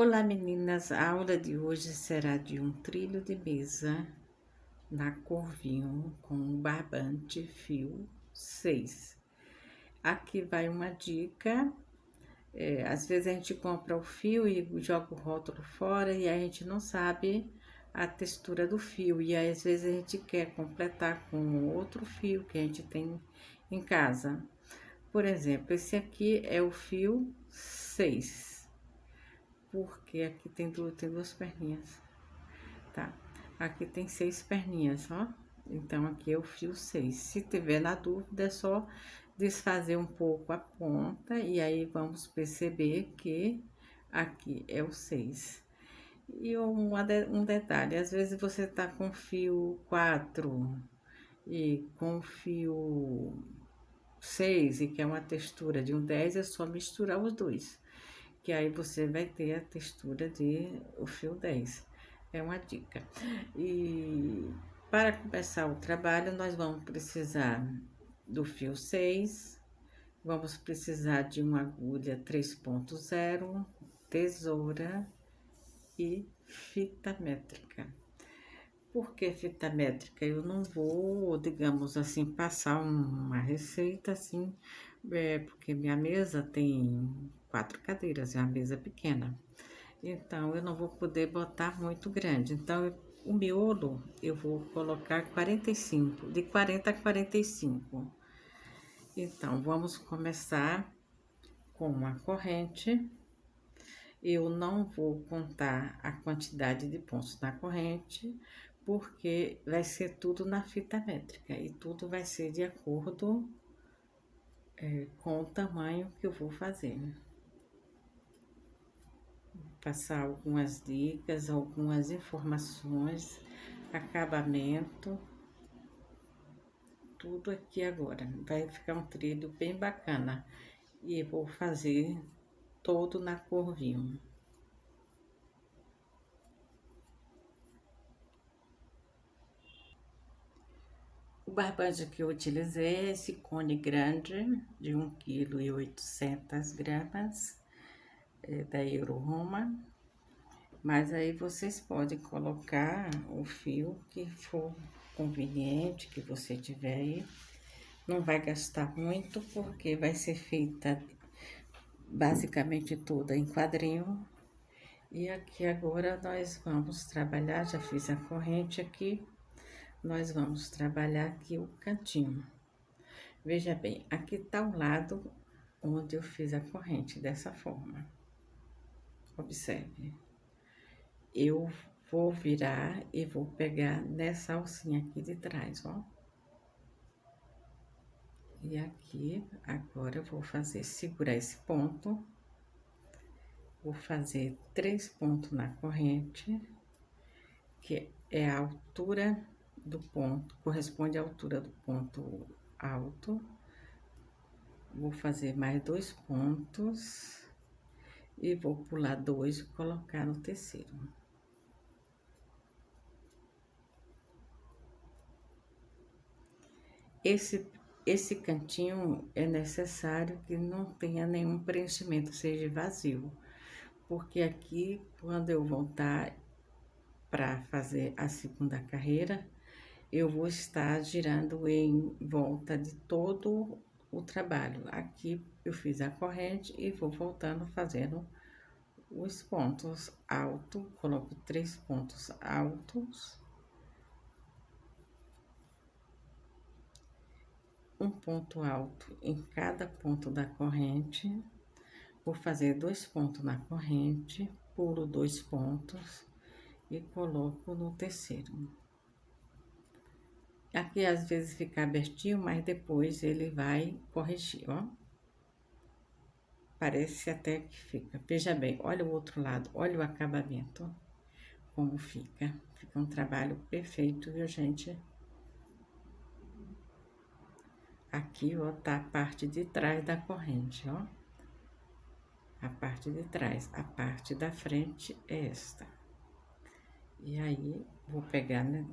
Olá meninas, a aula de hoje será de um trilho de mesa na cor vinho com um barbante fio 6. Aqui vai uma dica, às vezes a gente compra o fio e joga o rótulo fora e a gente não sabe a textura do fio e aí, às vezes a gente quer completar com outro fio que a gente tem em casa. Por exemplo, esse aqui é o fio 6. Porque aqui tem duas perninhas, tá? Aqui tem 6 perninhas, ó. Então, aqui é o fio 6. Se tiver na dúvida, é só desfazer um pouco a ponta e aí vamos perceber que aqui é o 6. E um detalhe, às vezes você tá com fio 4 e com fio 6 e quer uma textura de um 10, é só misturar os dois, que aí você vai ter a textura de o fio 10. É uma dica. E para começar o trabalho, nós vamos precisar do fio 6, vamos precisar de uma agulha 3.0, tesoura e fita métrica. Por que fita métrica? Eu não vou, digamos assim, passar uma receita assim, porque minha mesa tem 4 cadeiras, é uma mesa pequena. Então, eu não vou poder botar muito grande. Então, o miolo eu vou colocar 45, de 40 a 45. Então, vamos começar com a corrente. Eu não vou contar a quantidade de pontos na corrente, porque vai ser tudo na fita métrica e tudo vai ser de acordo com o tamanho que eu vou fazer. Passar algumas dicas, algumas informações, acabamento, tudo aqui agora. Vai ficar um trilho bem bacana e eu vou fazer todo na cor vinho. O barbante que eu utilizei é esse cone grande de 1,8 kg, da Euroroma. Mas aí vocês podem colocar o fio que for conveniente, que você tiver aí. Não vai gastar muito, porque vai ser feita basicamente toda em quadrinho. E aqui agora nós vamos trabalhar, já fiz a corrente aqui, nós vamos trabalhar aqui o cantinho. Veja bem, aqui tá o lado onde eu fiz a corrente, dessa forma. Observe. Eu vou virar e vou pegar nessa alcinha aqui de trás, ó. E aqui, agora eu vou fazer, segurar esse ponto. Vou fazer 3 pontos na corrente, que é a altura do ponto, corresponde à altura do ponto alto. Vou fazer mais 2 pontos e vou pular 2 e colocar no terceiro. Esse cantinho é necessário que não tenha nenhum preenchimento, seja vazio, porque aqui, quando eu voltar para fazer a segunda carreira, eu vou estar girando em volta de todo o trabalho. Aqui eu fiz a corrente e vou voltando fazendo os pontos altos, coloco 3 pontos altos, um ponto alto em cada ponto da corrente. Vou fazer 2 pontos na corrente, pulo 2 pontos e coloco no terceiro. Aqui às vezes fica abertinho, mas depois ele vai corrigir, ó. Parece até que fica. Veja bem, olha o outro lado, olha o acabamento, como fica. Fica um trabalho perfeito, viu, gente? Aqui, ó, tá a parte de trás da corrente, ó. A parte de trás, a parte da frente é esta. E aí, vou pegar, né,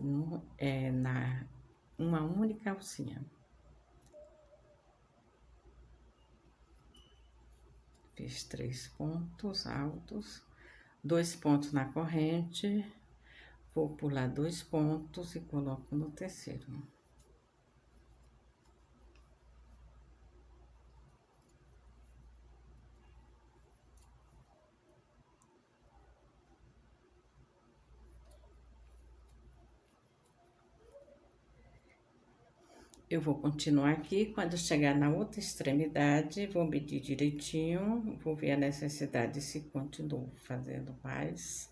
uma única alcinha. Fiz 3 pontos altos, 2 pontos na corrente, vou pular 2 pontos e coloco no terceiro. Eu vou continuar aqui, quando chegar na outra extremidade, vou medir direitinho, vou ver a necessidade se continuo fazendo mais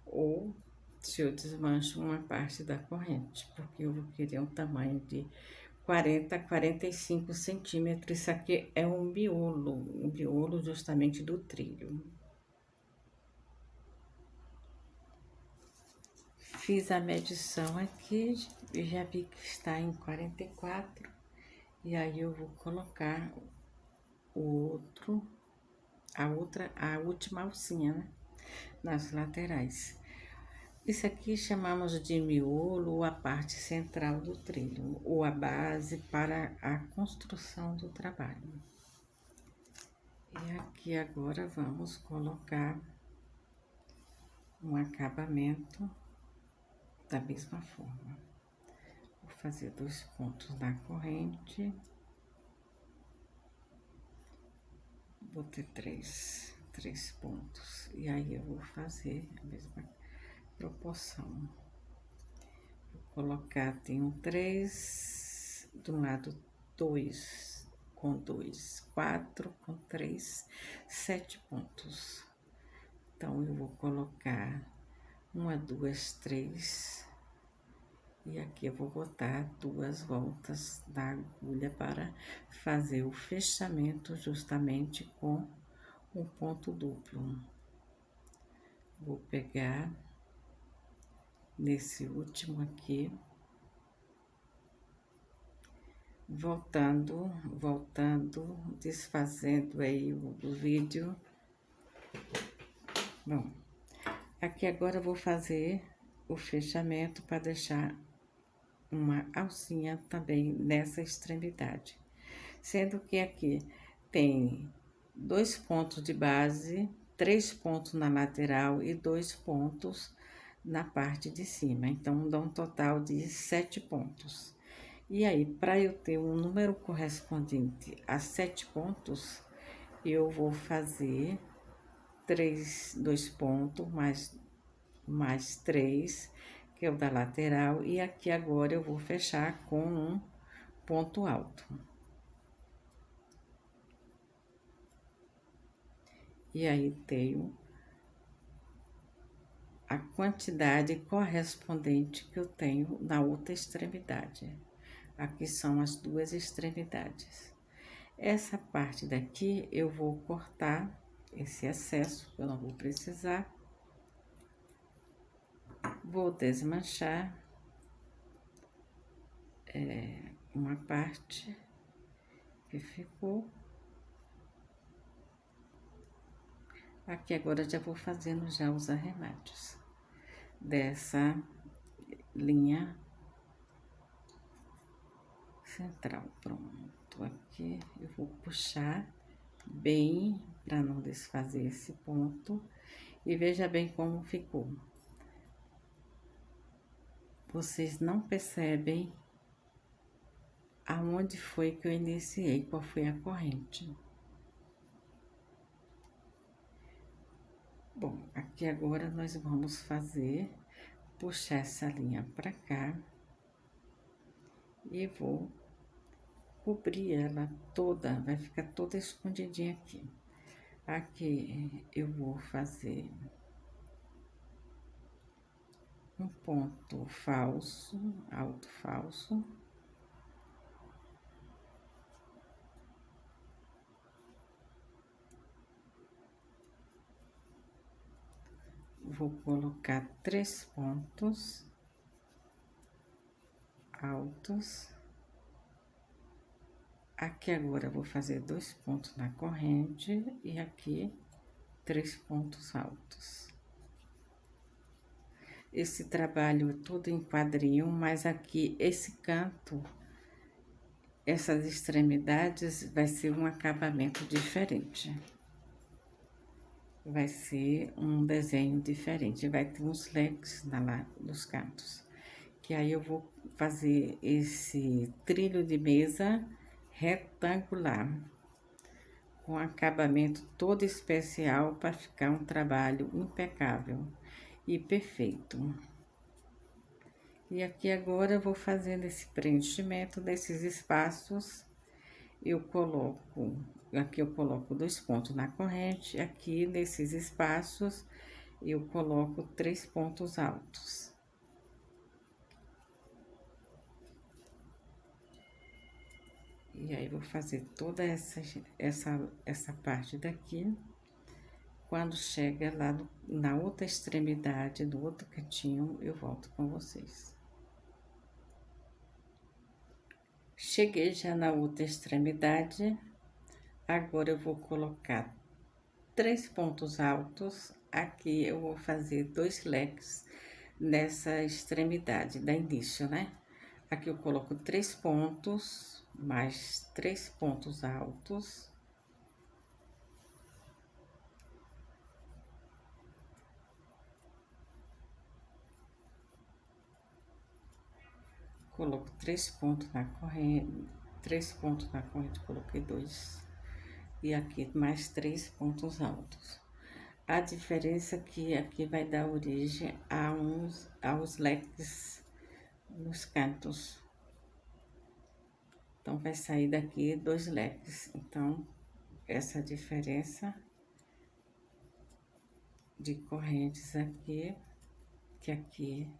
ou se eu desmancho uma parte da corrente, porque eu vou querer um tamanho de 40 a 45 centímetros. Isso aqui é um miolo justamente do trilho. Fiz a medição aqui e já vi que está em 44. E aí eu vou colocar a última alcinha, né? Nas laterais. Isso aqui chamamos de miolo ou a parte central do trilho, ou a base para a construção do trabalho. E aqui agora vamos colocar um acabamento da mesma forma. Vou fazer 2 pontos na corrente. Vou ter três pontos. E aí eu vou fazer a mesma proporção. Vou colocar, tenho 3, do lado 2 com 2, 4 com 3, 7 pontos. Então, eu vou colocar 1, 2, 3, e aqui eu vou botar 2 voltas da agulha para fazer o fechamento justamente com um ponto duplo. Vou pegar nesse último aqui, voltando, desfazendo aí o vídeo. Bom, aqui agora eu vou fazer o fechamento para deixar uma alcinha também nessa extremidade. Sendo que aqui tem 2 pontos de base, 3 pontos na lateral e 2 pontos na parte de cima. Então, dá um total de 7 pontos. E aí, para eu ter um número correspondente a 7 pontos, eu vou fazer 2 pontos, mais 3, que é o da lateral, e aqui agora eu vou fechar com um ponto alto. E aí, tenho a quantidade correspondente que eu tenho na outra extremidade. Aqui são as 2 extremidades. Essa parte daqui eu vou cortar esse excesso, que eu não vou precisar. Vou desmanchar uma parte que ficou. Aqui agora já vou fazendo já os arremates dessa linha central. Pronto, aqui eu vou puxar bem para não desfazer esse ponto e veja bem como ficou. Vocês não percebem aonde foi que eu iniciei, qual foi a corrente. Bom, aqui agora nós vamos puxar essa linha pra cá e vou cobrir ela toda, vai ficar toda escondidinha aqui. Aqui eu vou fazer um ponto falso, alto falso. Vou colocar 3 pontos altos. Aqui agora eu vou fazer 2 pontos na corrente e aqui 3 pontos altos. Esse trabalho é todo em quadrinho, mas aqui esse canto, essas extremidades, vai ser um acabamento diferente. vai ser um desenho diferente. Vai ter uns leques lá nos cantos. Que aí eu vou fazer esse trilho de mesa retangular, com acabamento todo especial para ficar um trabalho impecável e perfeito. E aqui agora eu vou fazendo esse preenchimento desses espaços. Aqui eu coloco 2 pontos na corrente, aqui nesses espaços eu coloco 3 pontos altos. E aí, vou fazer toda essa parte daqui. Quando chega lá na outra extremidade, do outro cantinho, eu volto com vocês. Cheguei já na outra extremidade. Agora, eu vou colocar 3 pontos altos. Aqui, eu vou fazer 2 leques nessa extremidade, da início, né? Aqui, eu coloco 3 pontos, mais 3 pontos altos. Coloco 3 pontos na corrente, 3 pontos na corrente, coloquei 2. E aqui mais 3 pontos altos. A diferença é que aqui vai dar origem aos leques nos cantos. Então, vai sair daqui 2 leques. Então, essa diferença de correntes aqui, que aqui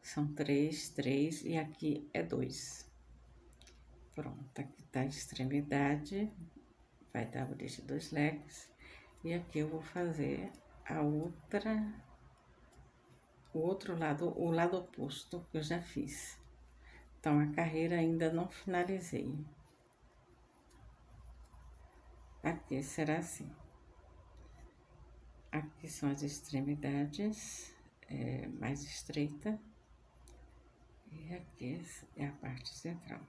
são 3 e aqui é 2. Pronto, aqui tá a extremidade, vai dar origem a 2 leques. E aqui eu vou fazer o outro lado, o lado oposto que eu já fiz. Então, a carreira ainda não finalizei. Aqui será assim. Aqui são as extremidades mais estreita. E aqui é a parte central.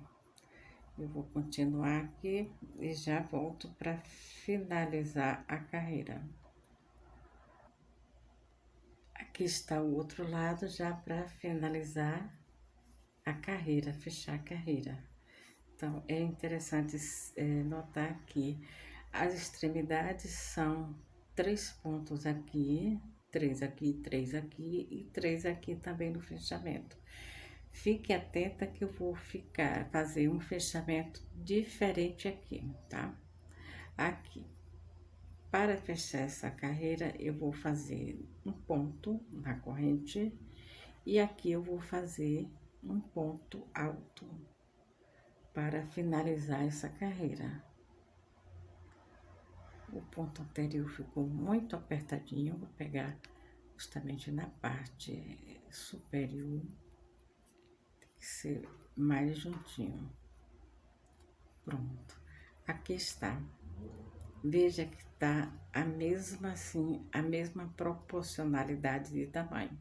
Eu vou continuar aqui e já volto para finalizar a carreira. Aqui está o outro lado já para finalizar a carreira, fechar a carreira. Então, é interessante notar que as extremidades são 3 pontos aqui, 3 aqui, 3 aqui e 3 aqui também no fechamento. Fique atenta que eu vou fazer um fechamento diferente aqui, tá? Aqui. Para fechar essa carreira, eu vou fazer um ponto na corrente e aqui eu vou fazer um ponto alto para finalizar essa carreira. O ponto anterior ficou muito apertadinho, vou pegar justamente na parte superior, tem que ser mais juntinho. Pronto, aqui está. Veja que tá a mesma proporcionalidade de tamanho.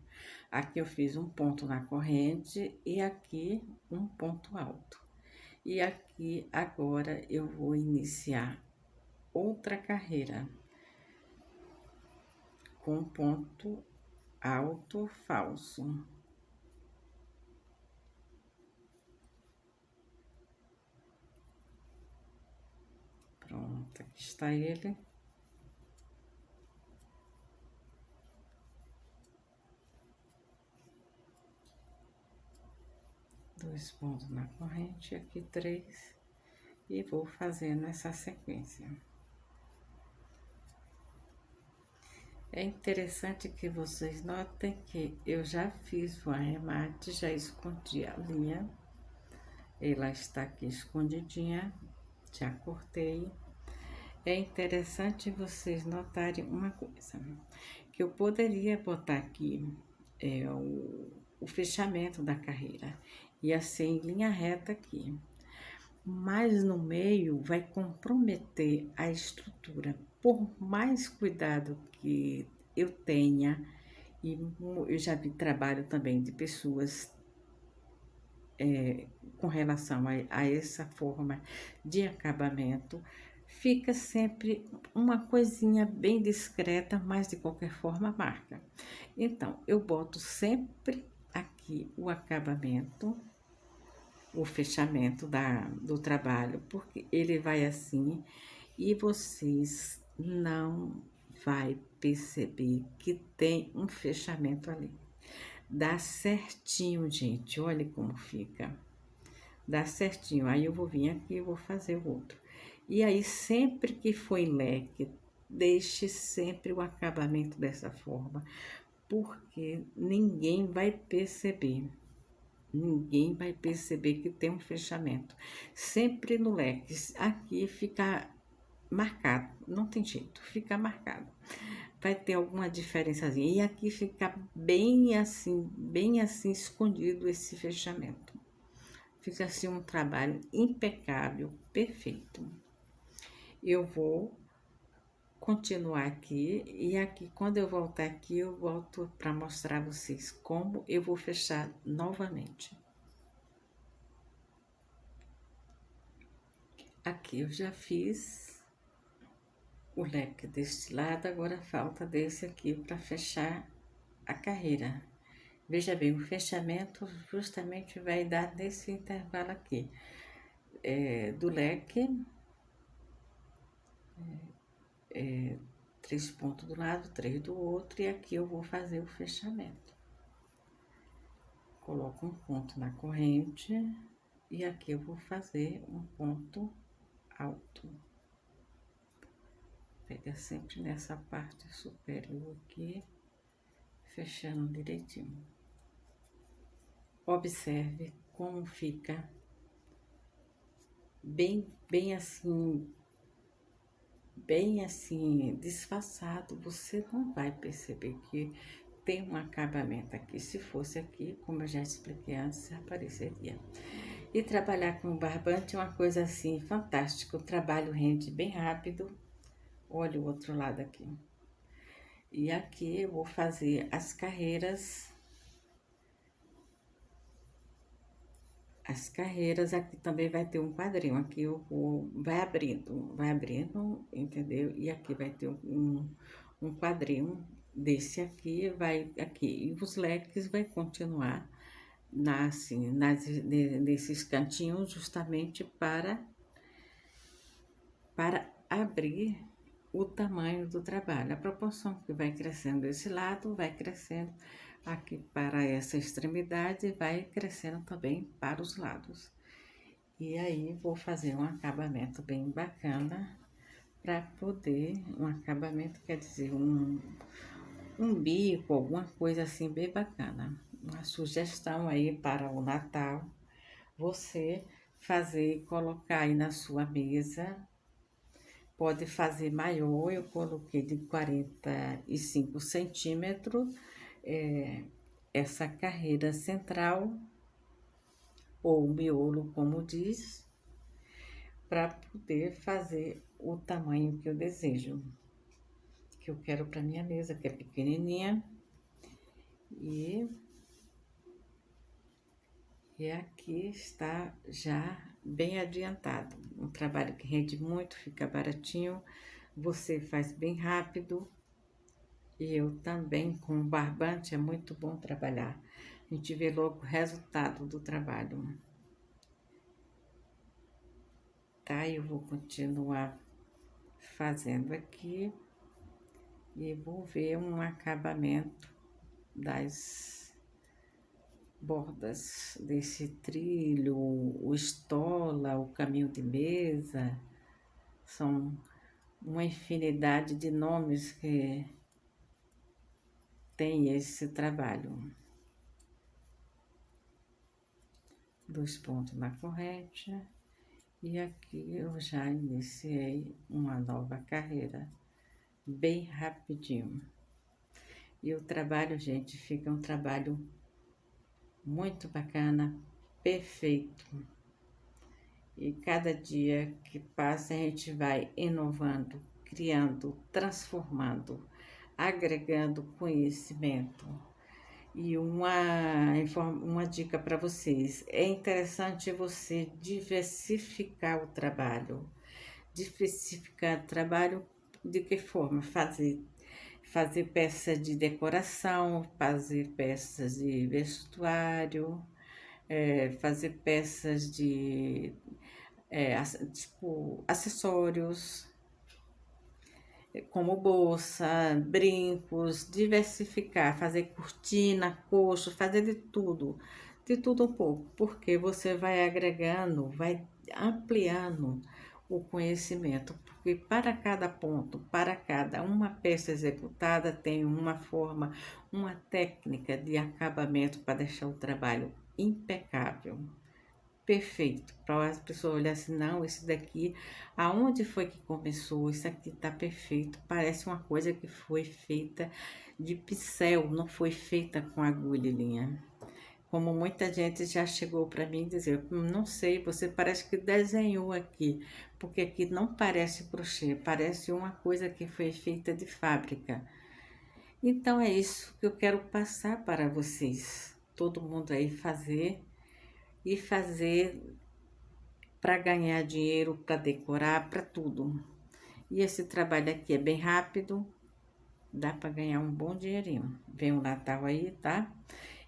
Aqui eu fiz um ponto na corrente e aqui um ponto alto. E aqui agora eu vou iniciar outra carreira com ponto alto falso. Pronto, aqui está ele. Dois pontos na corrente, aqui 3, e vou fazendo essa sequência. É interessante que vocês notem que eu já fiz o arremate, já escondi a linha. Ela está aqui escondidinha, já cortei. É interessante vocês notarem uma coisa, que eu poderia botar aqui o fechamento da carreira, e assim, linha reta aqui. Mas no meio vai comprometer a estrutura. Por mais cuidado que eu tenha, e eu já vi trabalho também de pessoas com relação a essa forma de acabamento, fica sempre uma coisinha bem discreta, mas de qualquer forma marca. Então, eu boto sempre aqui o acabamento, o fechamento do trabalho, porque ele vai assim e vocês não vai perceber que tem um fechamento ali. Dá certinho, gente, olha como fica. Dá certinho, aí eu vou vir aqui e vou fazer o outro. E aí, sempre que for em leque, deixe sempre o acabamento dessa forma, porque ninguém vai perceber. Ninguém vai perceber que tem um fechamento. Sempre no leque, aqui fica marcado, não tem jeito, fica marcado. Vai ter alguma diferençazinha. E aqui fica bem assim escondido esse fechamento. Fica assim um trabalho impecável, perfeito. Eu vou continuar aqui e aqui quando eu voltar aqui eu volto para mostrar a vocês como eu vou fechar novamente. Aqui eu já fiz o leque deste lado, agora falta desse aqui para fechar a carreira. Veja bem, o fechamento justamente vai dar nesse intervalo aqui, do leque, 3 pontos do lado, 3 do outro, e aqui eu vou fazer o fechamento. Coloco um ponto na corrente, e aqui eu vou fazer um ponto alto. Pega sempre nessa parte superior aqui, fechando direitinho. Observe como fica bem assim, disfarçado. Você não vai perceber que tem um acabamento aqui. Se fosse aqui, como eu já expliquei antes, apareceria. E trabalhar com barbante é uma coisa assim fantástica. O trabalho rende bem rápido. Olha o outro lado aqui. E aqui eu vou fazer as carreiras. As carreiras aqui também vai ter um quadrinho. Aqui eu vou, vai abrindo, entendeu? E aqui vai ter um quadrinho desse aqui, vai aqui. E os leques vai continuar assim, nesses cantinhos, justamente para abrir o tamanho do trabalho. A proporção que vai crescendo esse lado, vai crescendo aqui para essa extremidade, vai crescendo também para os lados. E aí, vou fazer um acabamento bem bacana para poder, um acabamento quer dizer um bico, alguma coisa assim bem bacana. Uma sugestão aí para o Natal, você fazer, colocar aí na sua mesa. Pode fazer maior, eu coloquei de 45 centímetros, essa carreira central, ou miolo, como diz, para poder fazer o tamanho que eu desejo, que eu quero para minha mesa, que é pequenininha, e aqui está já bem adiantado. Um trabalho que rende muito, fica baratinho, você faz bem rápido. E eu também, com barbante, é muito bom trabalhar. A gente vê logo o resultado do trabalho. Tá? Eu vou continuar fazendo aqui e vou ver um acabamento das bordas desse trilho, o estola, o caminho de mesa. São uma infinidade de nomes que tem esse trabalho. 2 pontos na corrente. E aqui eu já iniciei uma nova carreira, bem rapidinho. E o trabalho, gente, fica um trabalho muito bacana, perfeito. E cada dia que passa a gente vai inovando, criando, transformando, agregando conhecimento. E uma dica para vocês, é interessante você diversificar o trabalho. diversificar trabalho de que forma? Fazer peças de decoração, fazer peças de vestuário, fazer peças de tipo acessórios, como bolsa, brincos, diversificar, fazer cortina, coxo, fazer de tudo um pouco, porque você vai agregando, vai ampliando o conhecimento, porque para cada ponto, para cada uma peça executada, tem uma forma, uma técnica de acabamento para deixar o trabalho impecável, perfeito, para as pessoas olharem assim, não, esse daqui, aonde foi que começou? Isso aqui tá perfeito, parece uma coisa que foi feita de pincel, não foi feita com agulha e linha. Como muita gente já chegou para mim dizer, não sei, você parece que desenhou aqui, porque aqui não parece crochê, parece uma coisa que foi feita de fábrica. Então é isso que eu quero passar para vocês, todo mundo aí fazer para ganhar dinheiro, para decorar, para tudo. E esse trabalho aqui é bem rápido, dá para ganhar um bom dinheirinho. Vem o Natal aí, tá?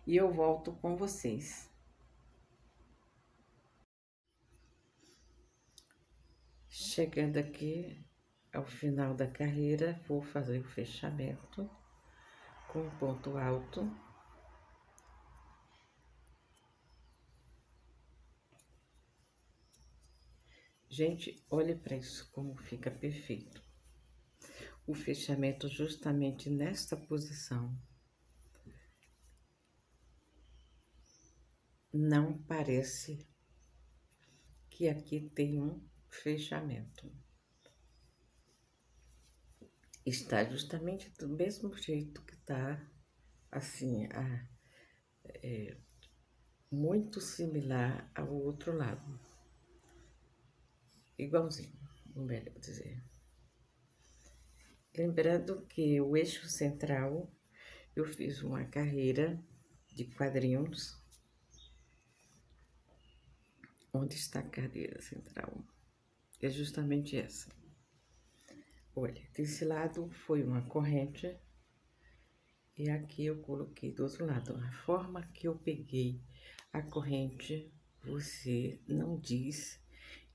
E eu volto com vocês. Chegando aqui ao final da carreira, vou fazer o fechamento com um ponto alto. Gente, olhe para isso como fica perfeito. O fechamento justamente nesta posição. Não parece que aqui tem um fechamento. Está justamente do mesmo jeito que tá, assim, muito similar ao outro lado. Igualzinho, melhor dizer. Lembrando que o eixo central, eu fiz uma carreira de quadrinhos. Onde está a carreira central? É justamente essa. Olha, desse lado foi uma corrente e aqui eu coloquei do outro lado. A forma que eu peguei a corrente, você não diz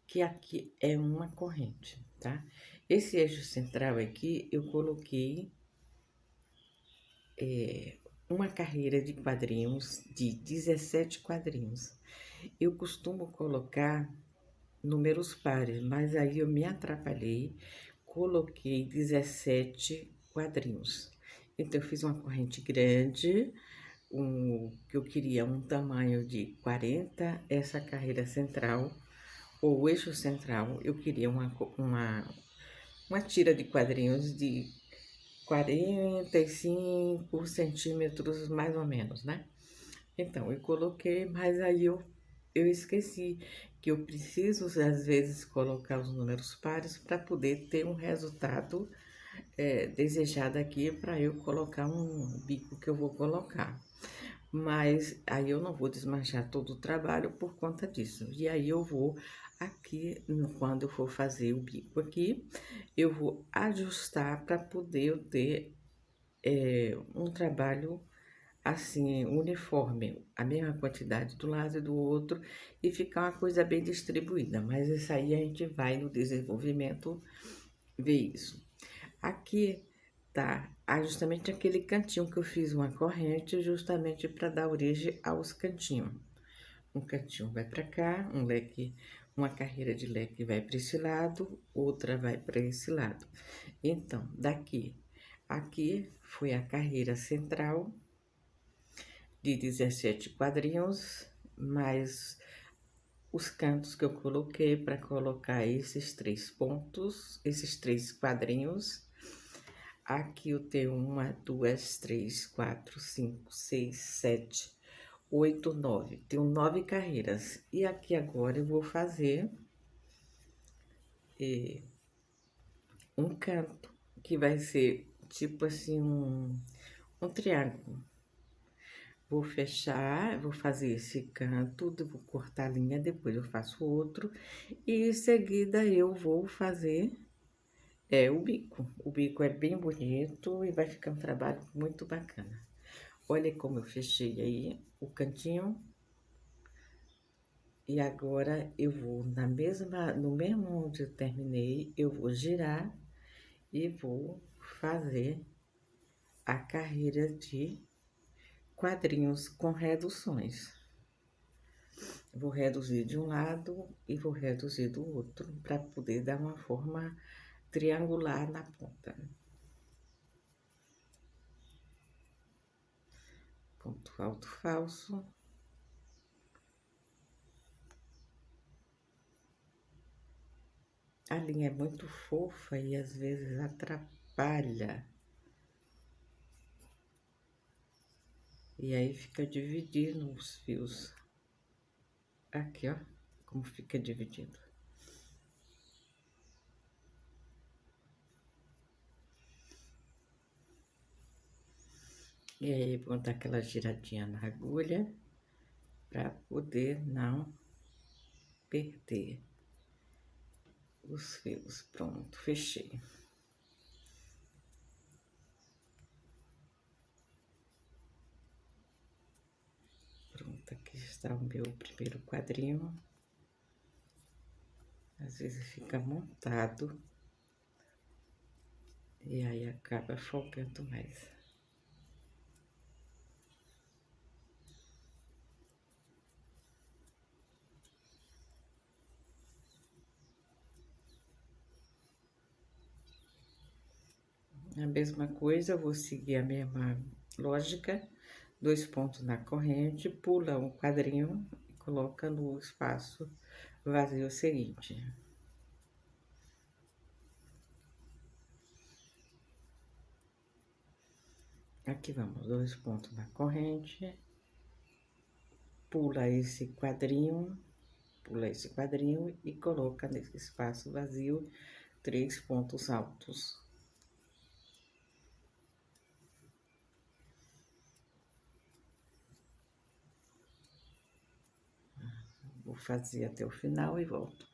que aqui é uma corrente, tá? Esse eixo central aqui, eu coloquei uma carreira de quadrinhos, de 17 quadrinhos. Eu costumo colocar números pares, mas aí eu me atrapalhei, coloquei 17 quadrinhos. Então, eu fiz uma corrente grande, que eu queria um tamanho de 40, essa carreira central, ou o eixo central, eu queria uma tira de quadrinhos de 45 centímetros, mais ou menos, né? Então, eu coloquei, mas aí eu esqueci que eu preciso, às vezes, colocar os números pares para poder ter um resultado desejado aqui para eu colocar um bico que eu vou colocar. Mas aí eu não vou desmanchar todo o trabalho por conta disso. E aí eu vou aqui, quando eu for fazer o bico aqui, eu vou ajustar para poder eu ter um trabalho assim, uniforme, a mesma quantidade do lado e do outro, e ficar uma coisa bem distribuída. Mas isso aí a gente vai no desenvolvimento ver isso. Aqui tá justamente aquele cantinho que eu fiz uma corrente, justamente para dar origem aos cantinhos. Um cantinho vai para cá, um leque, uma carreira de leque vai para esse lado, outra vai para esse lado. Então, aqui foi a carreira central de 17 quadrinhos, mais os cantos que eu coloquei para colocar esses 3 pontos, esses 3 quadrinhos. Aqui eu tenho 1, 2, 3, 4, 5, 6, 7, 8, 9. Tenho 9 carreiras. E aqui agora eu vou fazer um canto, que vai ser tipo assim um triângulo. Vou fechar, vou fazer esse canto, vou cortar a linha, depois eu faço outro. E em seguida eu vou fazer o bico. O bico é bem bonito e vai ficar um trabalho muito bacana. Olha como eu fechei aí o cantinho. E agora eu vou no mesmo onde eu terminei, eu vou girar e vou fazer a carreira de quadrinhos com reduções. Vou reduzir de um lado e vou reduzir do outro para poder dar uma forma triangular na ponta. Ponto alto falso. A linha é muito fofa e às vezes atrapalha. E aí fica dividindo os fios. Aqui, ó, como fica dividido. E aí, vou dar aquela giradinha na agulha para poder não perder os fios. Pronto, fechei. Pronto, aqui está o meu primeiro quadrinho. Às vezes fica montado e aí acaba folgando mais. A mesma coisa, eu vou seguir a mesma lógica, 2 pontos na corrente, pula um quadrinho e coloca no espaço vazio seguinte. Aqui vamos, 2 pontos na corrente, pula esse quadrinho e coloca nesse espaço vazio 3 pontos altos. Vou fazer até o final e volto.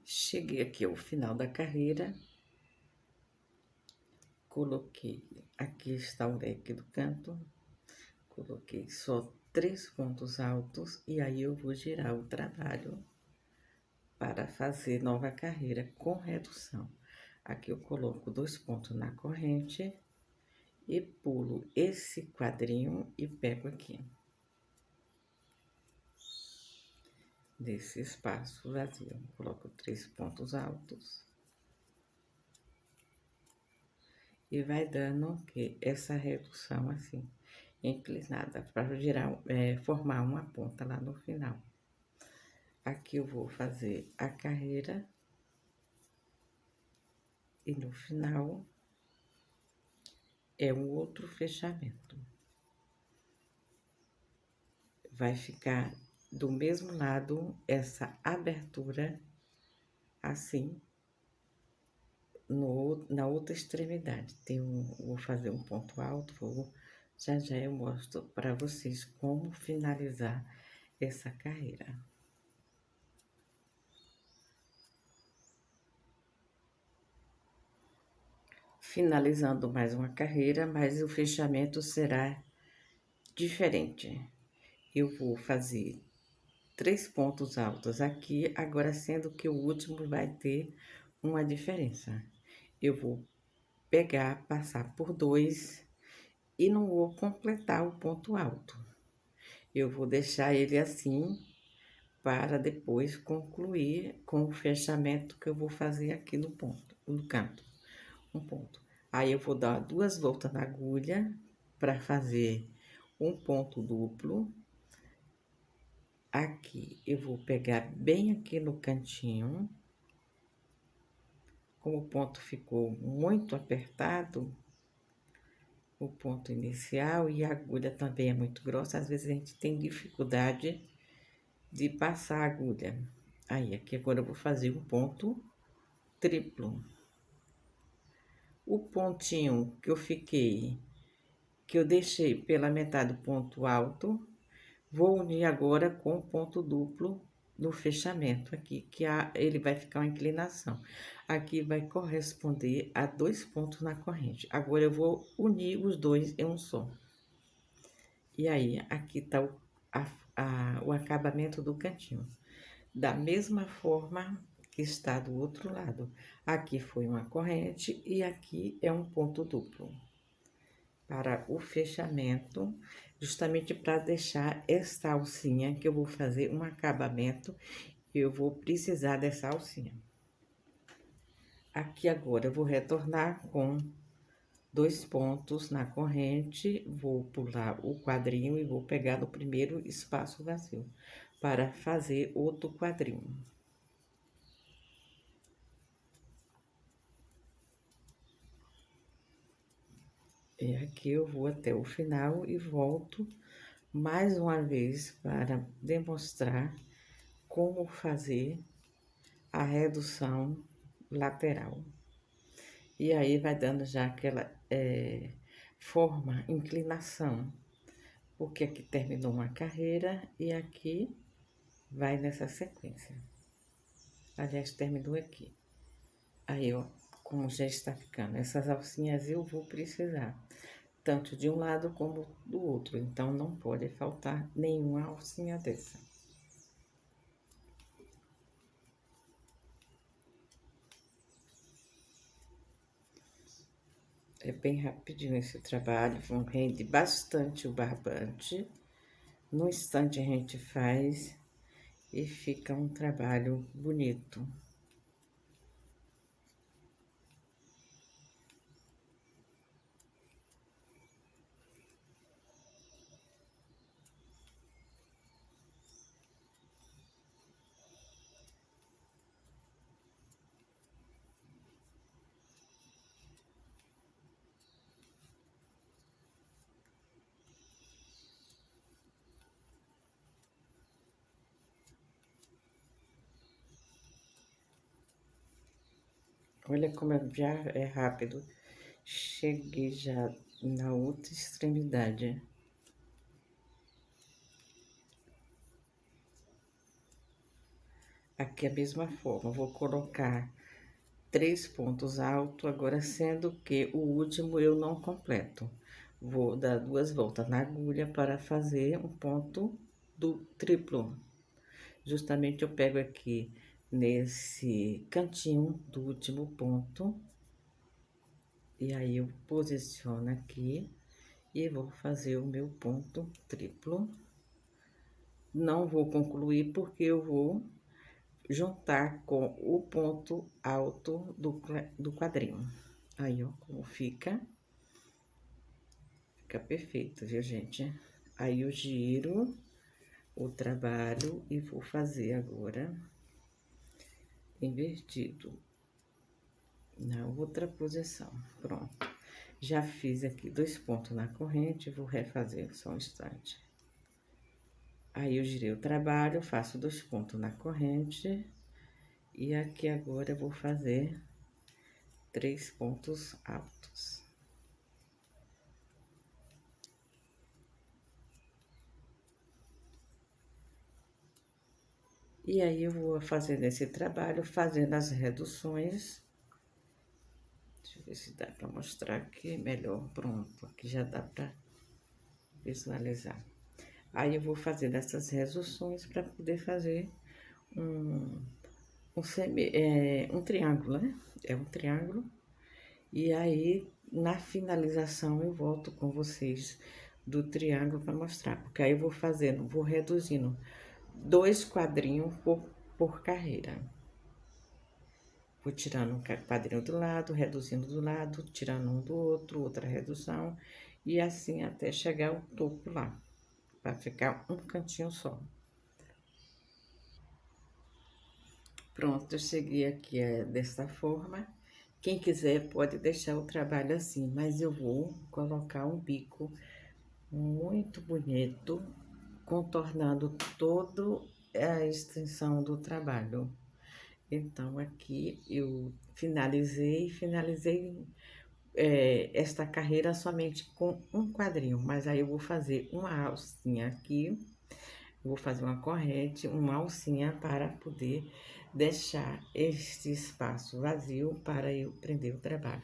Cheguei aqui ao final da carreira. Coloquei, aqui está o leque do canto. Coloquei só 3 pontos altos e aí eu vou girar o trabalho para fazer nova carreira com redução. Aqui eu coloco 2 pontos na corrente e pulo esse quadrinho e pego aqui. Desse espaço vazio, coloco 3 pontos altos. E vai dando que essa redução assim, inclinada, para girar, formar uma ponta lá no final. Aqui eu vou fazer a carreira. E no final, é um outro fechamento. Vai ficar do mesmo lado essa abertura, assim, na outra extremidade. Vou fazer um ponto alto, já eu mostro para vocês como finalizar essa carreira. Finalizando mais uma carreira, mas o fechamento será diferente. Eu vou fazer 3 pontos altos aqui, agora sendo que o último vai ter uma diferença. Eu vou pegar, passar por 2 e não vou completar o ponto alto. Eu vou deixar ele assim para depois concluir com o fechamento que eu vou fazer aqui no ponto, no canto, um ponto. Aí eu vou dar 2 voltas na agulha para fazer um ponto duplo. Aqui, eu vou pegar bem aqui no cantinho. Como o ponto ficou muito apertado, o ponto inicial e a agulha também é muito grossa, às vezes a gente tem dificuldade de passar a agulha. Aí, aqui agora eu vou fazer um ponto triplo. O pontinho que eu fiquei que eu deixei pela metade do ponto alto, vou unir agora com o ponto duplo no fechamento aqui, que ele vai ficar uma inclinação. Aqui vai corresponder a 2 pontos na corrente. Agora, eu vou unir os dois em um só. E aí, aqui tá o acabamento do cantinho. Da mesma forma que está do outro lado. Aqui foi uma corrente e aqui é um ponto duplo. Para o fechamento, justamente para deixar esta alcinha, que eu vou fazer um acabamento, eu vou precisar dessa alcinha. Aqui agora eu vou retornar com 2 pontos na corrente, vou pular o quadrinho e vou pegar no primeiro espaço vazio, para fazer outro quadrinho. E aqui eu vou até o final e volto mais uma vez para demonstrar como fazer a redução lateral. E aí, vai dando já aquela forma, inclinação, porque aqui terminou uma carreira e aqui vai nessa sequência. Aliás, terminou aqui. Aí, ó, como já está ficando. Essas alcinhas eu vou precisar, tanto de um lado como do outro. Então, não pode faltar nenhuma alcinha dessa. É bem rapidinho esse trabalho, rende bastante o barbante. No instante a gente faz e fica um trabalho bonito. Olha como já é rápido. Cheguei já na outra extremidade. Aqui é a mesma forma, vou colocar 3 pontos altos, agora sendo que o último eu não completo. Vou dar 2 voltas na agulha para fazer um ponto do triplo. Justamente eu pego aqui nesse cantinho do último ponto. E aí, eu posiciono aqui e vou fazer o meu ponto triplo. Não vou concluir porque eu vou juntar com o ponto alto do quadrinho. Aí, ó, como fica. Fica perfeito, viu, gente? Aí, eu giro o trabalho e vou fazer agora invertido na outra posição. Pronto. Já fiz aqui 2 pontos na corrente, vou refazer só um instante. Aí, eu girei o trabalho, faço 2 pontos na corrente. E aqui agora eu vou fazer 3 pontos altos. E aí, eu vou fazendo esse trabalho, fazendo as reduções. Deixa eu ver se dá pra mostrar aqui melhor. Pronto, aqui já dá pra visualizar. Aí, eu vou fazendo essas reduções para poder fazer um triângulo, né? É um triângulo. E aí, na finalização, eu volto com vocês do triângulo para mostrar. Porque aí eu vou fazendo, vou reduzindo 2 quadrinhos por carreira. Vou tirando um quadrinho do lado, reduzindo do lado, tirando um do outro, outra redução. E assim até chegar ao topo lá, para ficar um cantinho só. Pronto, eu cheguei aqui dessa forma. Quem quiser pode deixar o trabalho assim, mas eu vou colocar um bico muito bonito, contornando toda a extensão do trabalho. Então, aqui eu finalizei esta carreira somente com um quadrinho, mas aí eu vou fazer uma alcinha aqui, vou fazer uma corrente, uma alcinha para poder deixar este espaço vazio para eu prender o trabalho.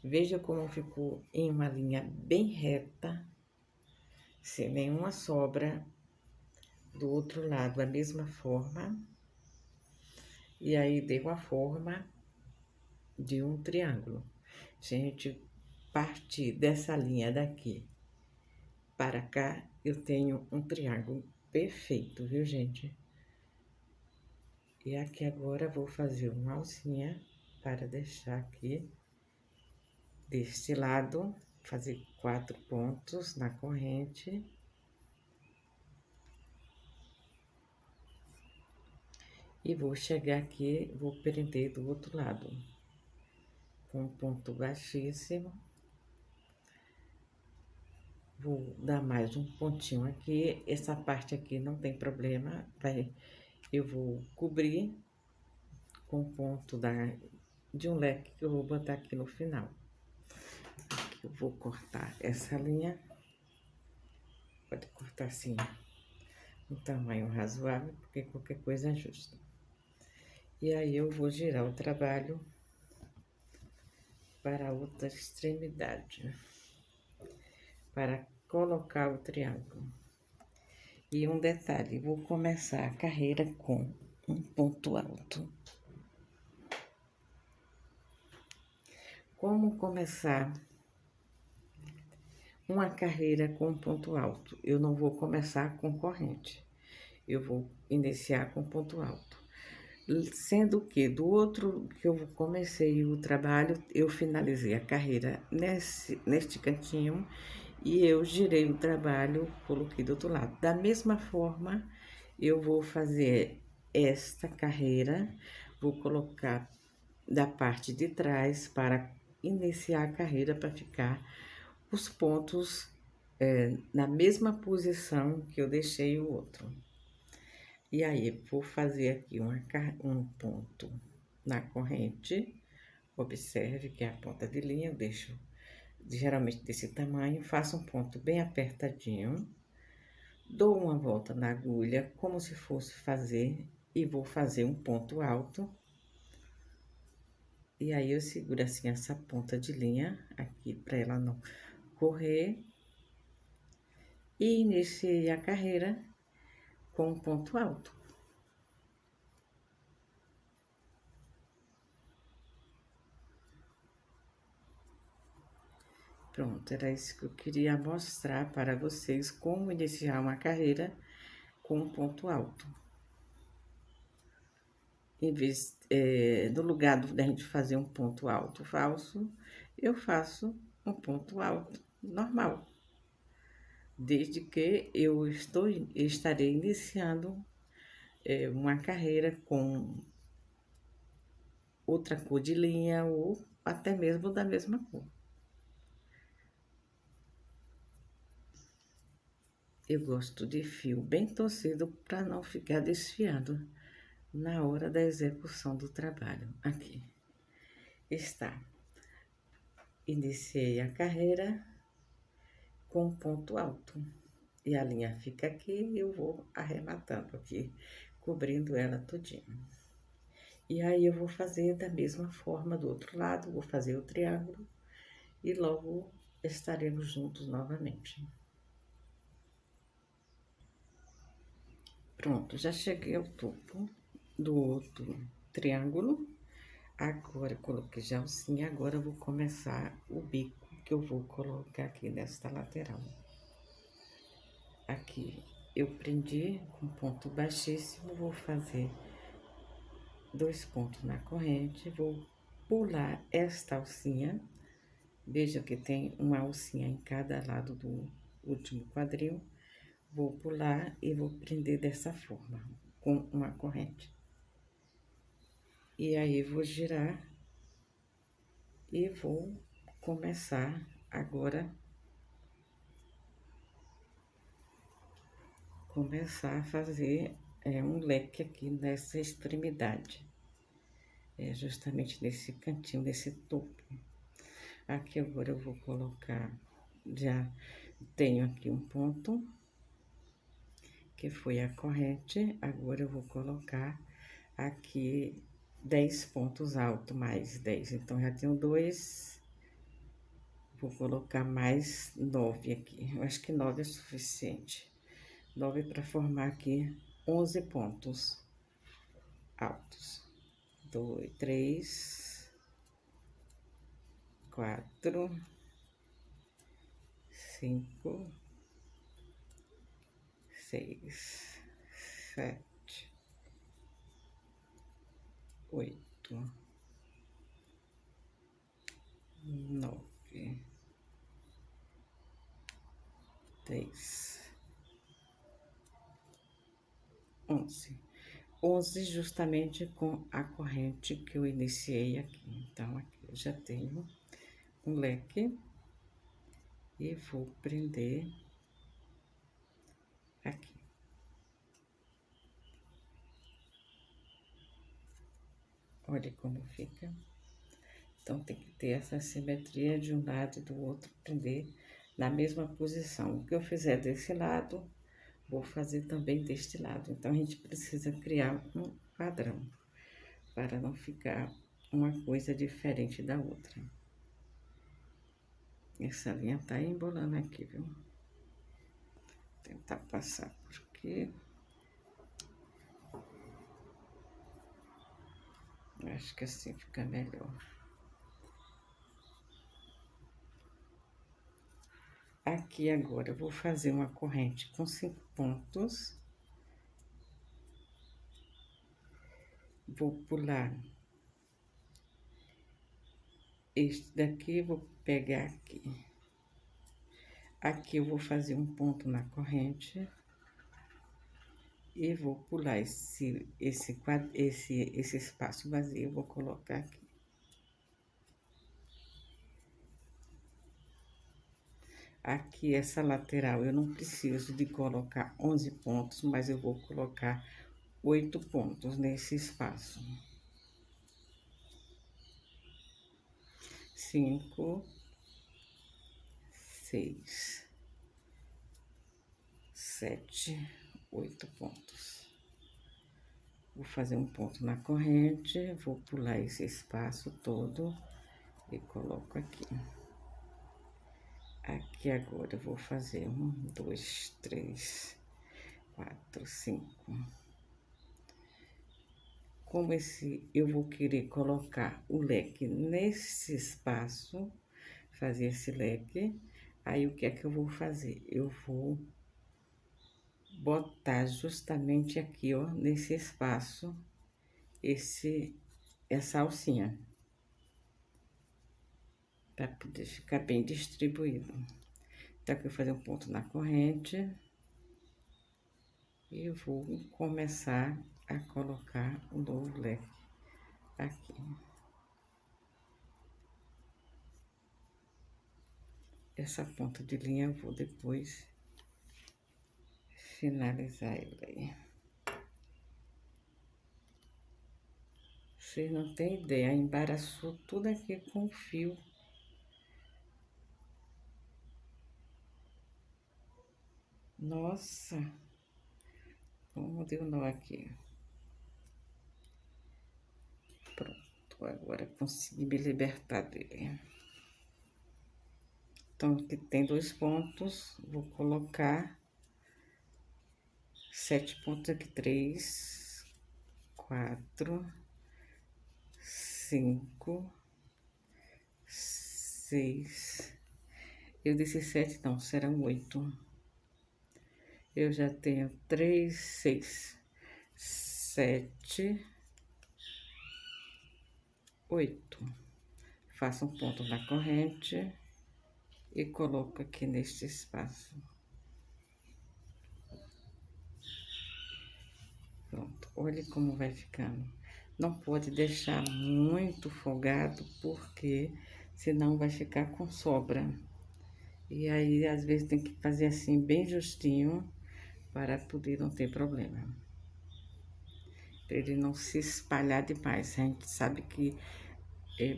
Veja como ficou em uma linha bem reta, sem nenhuma sobra. Do outro lado, a mesma forma. E aí, dei uma forma de um triângulo. Se a gente partir dessa linha daqui para cá, eu tenho um triângulo perfeito, viu, gente? E aqui agora vou fazer uma alcinha para deixar aqui deste lado, fazer 4 pontos na corrente. E vou chegar aqui, vou prender do outro lado, com um ponto baixíssimo. Vou dar mais um pontinho aqui, essa parte aqui não tem problema, eu vou cobrir com o ponto de um leque que eu vou botar aqui no final. Aqui eu vou cortar essa linha, pode cortar assim, um tamanho razoável, porque qualquer coisa ajusta. E aí, eu vou girar o trabalho para a outra extremidade, para colocar o triângulo. E um detalhe, vou começar a carreira com um ponto alto. Como começar uma carreira com ponto alto? Eu não vou começar com corrente, eu vou iniciar com ponto alto. Sendo que do outro que eu comecei o trabalho, eu finalizei a carreira neste cantinho e eu girei o trabalho, coloquei do outro lado. Da mesma forma, eu vou fazer esta carreira, vou colocar da parte de trás para iniciar a carreira, para ficar os pontos na mesma posição que eu deixei o outro. E aí, vou fazer aqui um ponto na corrente. Observe que é a ponta de linha, eu deixo geralmente desse tamanho, faço um ponto bem apertadinho, dou uma volta na agulha, como se fosse fazer, e vou fazer um ponto alto. E aí, eu seguro assim essa ponta de linha aqui, para ela não correr. E iniciei a carreira com um ponto alto. Pronto, era isso que eu queria mostrar para vocês, como iniciar uma carreira com um ponto alto. Em vez, no lugar da gente fazer um ponto alto falso, eu faço um ponto alto normal. Desde que eu estarei iniciando uma carreira com outra cor de linha ou até mesmo da mesma cor. Eu gosto de fio bem torcido para não ficar desfiado na hora da execução do trabalho. Aqui está. Iniciei a carreira com ponto alto. E a linha fica aqui e eu vou arrematando aqui, cobrindo ela todinho. E aí, eu vou fazer da mesma forma do outro lado, vou fazer o triângulo e logo estaremos juntos novamente. Pronto, já cheguei ao topo do outro triângulo. Agora, coloquei já alcinha, agora eu vou começar o bico que eu vou colocar aqui nesta lateral. Aqui, eu prendi com ponto baixíssimo, vou fazer 2 pontos na corrente, vou pular esta alcinha. Veja que tem uma alcinha em cada lado do último quadril. Vou pular e vou prender dessa forma, com uma corrente. E aí, vou girar e vou começar agora a fazer um leque aqui nessa extremidade, justamente nesse cantinho, nesse topo. Aqui agora eu vou colocar, já tenho aqui um ponto, que foi a corrente, agora eu vou colocar aqui 10 pontos altos, mais 10. Então, já tenho 2, vou colocar mais 9 aqui. Eu acho que 9 é suficiente. 9 para formar aqui 11 pontos altos. 2, 3, 4, 5, 6, 7, 8, 9, 10, 11. 11 justamente com a corrente que eu iniciei aqui. Então, aqui eu já tenho um leque e vou prender aqui. Olha como fica. Então, tem que ter essa simetria de um lado e do outro, prender na mesma posição. O que eu fizer desse lado, vou fazer também deste lado. Então, a gente precisa criar um padrão, para não ficar uma coisa diferente da outra. Essa linha tá embolando aqui, viu? Vou tentar passar por aqui. Acho que assim fica melhor. Aqui agora eu vou fazer uma corrente com 5 pontos. Vou pular este daqui, vou pegar aqui. Aqui eu vou fazer um ponto na corrente. E vou pular esse espaço vazio, eu vou colocar aqui. Aqui, essa lateral, eu não preciso de colocar 11 pontos, mas eu vou colocar 8 pontos nesse espaço. 5, 6, 7, 8 pontos. Vou fazer um ponto na corrente, vou pular esse espaço todo e coloco aqui. Aqui agora eu vou fazer 1, 2, 3, 4, 5. Como eu vou querer colocar o leque nesse espaço, fazer esse leque, aí o que é que eu vou fazer? Eu vou botar justamente aqui, ó, nesse espaço, essa alcinha, para poder ficar bem distribuído. Então, aqui eu vou fazer um ponto na corrente e vou começar a colocar o novo leque aqui. Essa ponta de linha eu vou depois finalizar ele aí. Vocês não têm ideia, embaraçou tudo aqui com o fio. Nossa, como deu nó aqui. Pronto, agora consegui me libertar dele. Então, aqui tem 2 pontos, vou colocar 7 pontos aqui, 3, 4, 5, 6. Eu disse 7, não, serão 8. Eu já tenho 3, 6, 7, 8. Faço um ponto na corrente e coloco aqui neste espaço. Pronto, olha como vai ficando. Não pode deixar muito folgado, porque senão vai ficar com sobra. E aí, às vezes, tem que fazer assim, bem justinho, para poder não ter problema. Para ele não se espalhar demais. A gente sabe que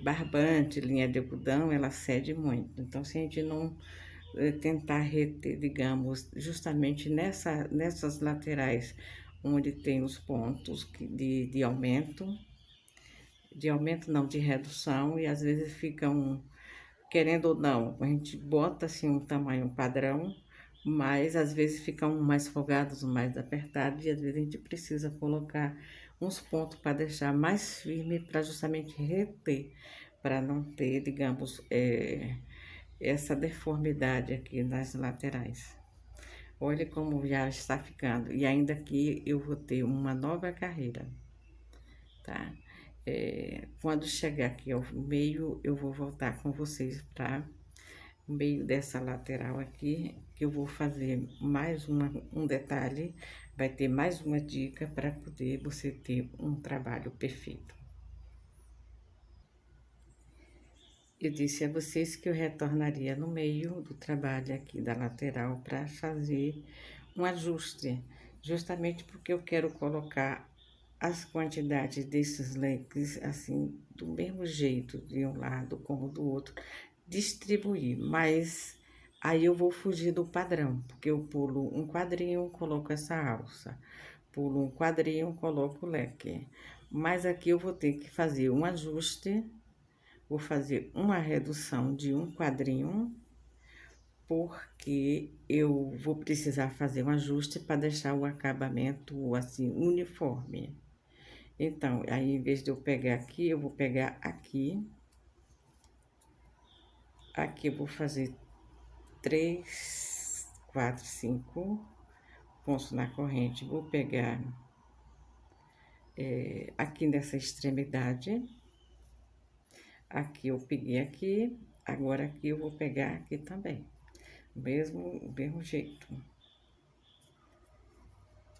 barbante, linha de algodão, ela cede muito. Então, se a gente não tentar reter, digamos, justamente nessas laterais, onde tem os pontos de aumento não, de redução, e às vezes ficam, querendo ou não, a gente bota assim um tamanho padrão, mas às vezes ficam mais folgados, mais apertados, e às vezes a gente precisa colocar uns pontos para deixar mais firme, para justamente reter, para não ter, digamos, essa deformidade aqui nas laterais. Olha como já está ficando. E ainda aqui eu vou ter uma nova carreira, tá? Quando chegar aqui ao meio, eu vou voltar com vocês para o meio dessa lateral aqui, que eu vou fazer mais um detalhe, vai ter mais uma dica para poder você ter um trabalho perfeito. Eu disse a vocês que eu retornaria no meio do trabalho aqui da lateral para fazer um ajuste, justamente porque eu quero colocar as quantidades desses leques assim, do mesmo jeito, de um lado como do outro, distribuir, mas aí eu vou fugir do padrão, porque eu pulo um quadrinho, coloco essa alça, pulo um quadrinho, coloco o leque, mas aqui eu vou ter que fazer um ajuste. Vou fazer uma redução de um quadrinho, porque eu vou precisar fazer um ajuste para deixar o acabamento assim uniforme. Então, aí em vez de eu pegar aqui, eu vou pegar aqui. Aqui eu vou fazer 3, 4, 5 pontos na corrente. Vou pegar aqui nessa extremidade. Aqui eu peguei aqui, agora aqui eu vou pegar aqui também. Mesmo jeito.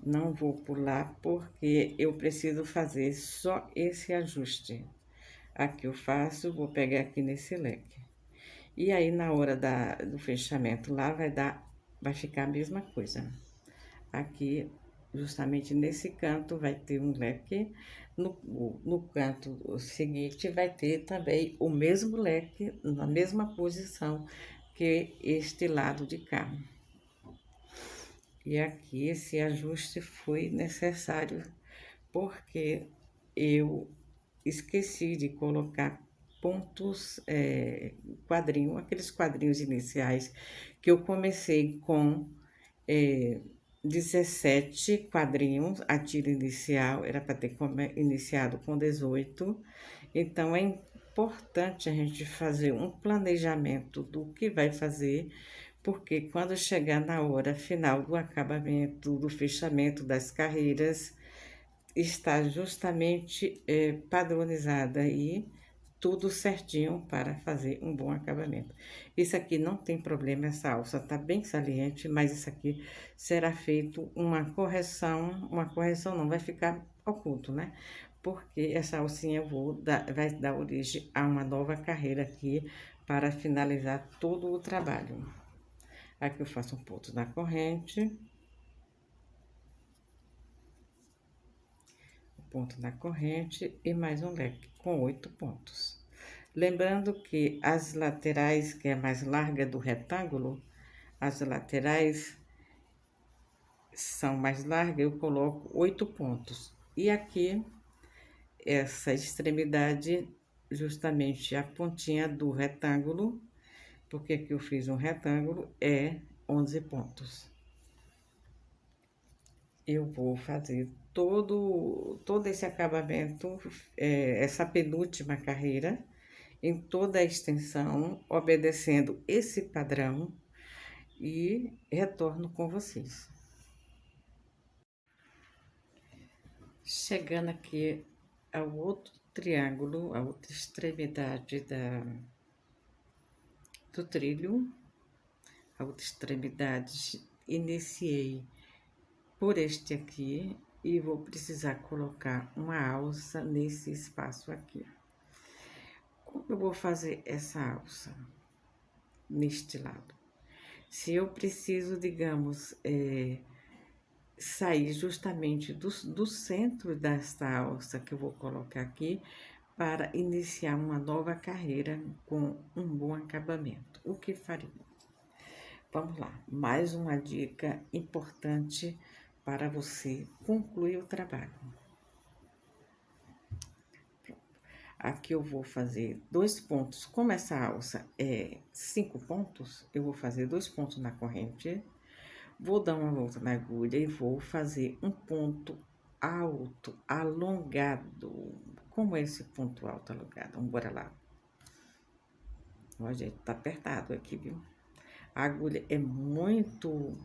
Não vou pular porque eu preciso fazer só esse ajuste. Aqui eu faço, vou pegar aqui nesse leque. E aí, na hora do fechamento lá, vai ficar a mesma coisa. Aqui, justamente nesse canto, vai ter um leque. No canto seguinte, vai ter também o mesmo leque, na mesma posição que este lado de cá. E aqui esse ajuste foi necessário porque eu esqueci de colocar pontos, aqueles quadrinhos iniciais que eu comecei com 17 quadrinhos, a tira inicial era para ter iniciado com 18. Então é importante a gente fazer um planejamento do que vai fazer, porque quando chegar na hora final do acabamento, do fechamento das carreiras, está justamente padronizada e tudo certinho para fazer um bom acabamento. Isso aqui não tem problema, essa alça tá bem saliente, mas isso aqui será feito uma correção não, vai ficar oculto, né? Porque essa alcinha vai dar origem a uma nova carreira aqui para finalizar todo o trabalho. Aqui eu faço um ponto na corrente. Ponto na corrente e mais um leque com 8 pontos. Lembrando que as laterais, que é a mais larga do retângulo, as laterais são mais largas, eu coloco 8 pontos. E aqui, essa extremidade, justamente a pontinha do retângulo, porque aqui eu fiz um retângulo, é 11 pontos. Eu vou fazer todo esse acabamento, essa penúltima carreira, em toda a extensão, obedecendo esse padrão e retorno com vocês. Chegando aqui ao outro triângulo, a outra extremidade do trilho, a outra extremidade, iniciei por este aqui e vou precisar colocar uma alça nesse espaço aqui. Como eu vou fazer essa alça neste lado? Se eu preciso, digamos, sair justamente do centro desta alça que eu vou colocar aqui, para iniciar uma nova carreira com um bom acabamento. O que faria? Vamos lá, mais uma dica importante para você concluir o trabalho. Aqui eu vou fazer 2 pontos. Como essa alça é 5 pontos, eu vou fazer 2 pontos na corrente, vou dar uma volta na agulha e vou fazer um ponto alto, alongado. Como é esse ponto alto, alongado? Vamos bora lá. Ó, gente, tá apertado aqui, viu? A agulha é muito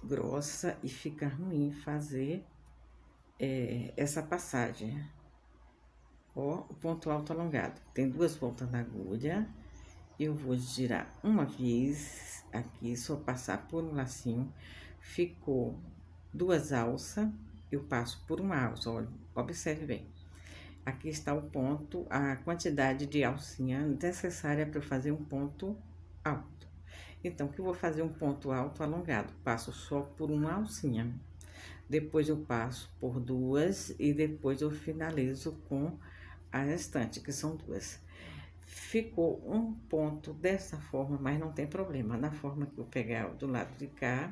grossa e fica ruim fazer essa passagem. Ó, o ponto alto alongado. Tem 2 voltas na agulha. Eu vou girar uma vez aqui, só passar por um lacinho. Ficou 2 alças, eu passo por uma alça, olha, observe bem. Aqui está o ponto, a quantidade de alcinha necessária para eu fazer um ponto alto. Então, que eu vou fazer um ponto alto alongado, passo só por uma alcinha. Depois eu passo por 2 e depois eu finalizo com a restante, que são 2. Ficou um ponto dessa forma, mas não tem problema. Na forma que eu pegar do lado de cá,